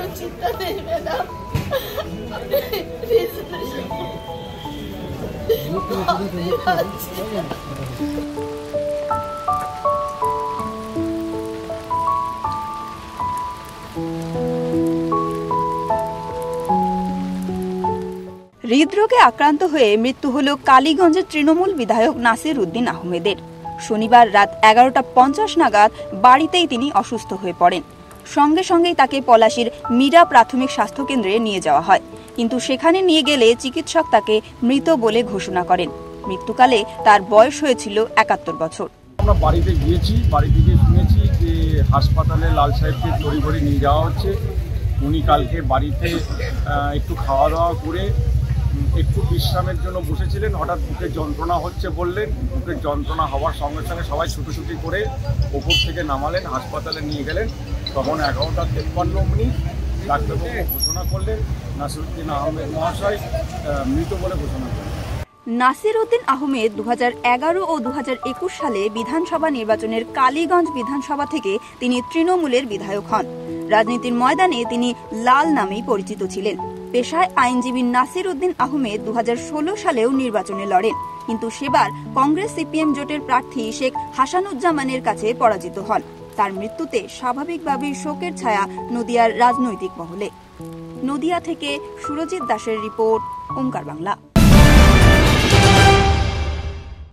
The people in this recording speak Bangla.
কোনো চিন্তা নেই ম্যাডাম। হৃদরোগে আক্রান্ত হয়ে মৃত্যু হল কালীগঞ্জের তৃণমূল বিধায়ক নাসির উদ্দিন আহমেদের। শনিবার রাত 11:50 নাগাদ বাড়িতেই তিনি অসুস্থ হয়ে পড়েন। সঙ্গে সঙ্গেই তাকে পলাশীর মীরা প্রাথমিক স্বাস্থ্যকেন্দ্রে নিয়ে যাওয়া হয়, কিন্তু সেখানে নিয়ে গেলে চিকিৎসক তাকে মৃত বলে ঘোষণা করেন। মৃত্যুকালে তার বয়স হয়েছিল 71 বছর। আমরা বাড়িতে গিয়েছি, বাড়ি থেকে শুনেছি যে হাসপাতালে লাল সাহেবকে তড়িঘড়ি নিয়ে যাওয়া হচ্ছে। উনি কালকে বাড়িতে একটু খাওয়া দাওয়া করে একটু বিশ্রামের জন্য বসেছিলেন, হঠাৎ বুকের যন্ত্রণা হচ্ছে বললেন। বুকের যন্ত্রণা হওয়ার সঙ্গে সঙ্গে সবাই ছুটোছুটি করে ওপর থেকে নামালেন, হাসপাতালে নিয়ে গেলেন। তখন 11:53 ডাক্তারবাবু ঘোষণা করলেন নাসির উদ্দিন আহমেদ মহাশয় মৃত বলে ঘোষণা করলেন। নাসির উদ্দিন আহমেদ 2011 ও 2021 সালে বিধানসভা নির্বাচনের কালীগঞ্জ বিধানসভা থেকে তিনি তৃণমূলের বিধায়ক হন। রাজনীতির ময়দানে তিনি লাল নামেই পরিচিত ছিলেন। পেশায় আইনজীবী নাসির উদ্দিন আহমেদ 2016 সালেও নির্বাচনে লড়েন, কিন্তু সেবার কংগ্রেস সিপিএম জোটের প্রার্থী শেখ হাসানুজ্জামানের কাছে পরাজিত হন। তার মৃত্যুতে স্বাভাবিকভাবেই শোকের ছায়া নদিয়ার রাজনৈতিক মহলে। নদিয়া থেকে সুরজিৎ দাসের রিপোর্ট, ওমকার বাংলা।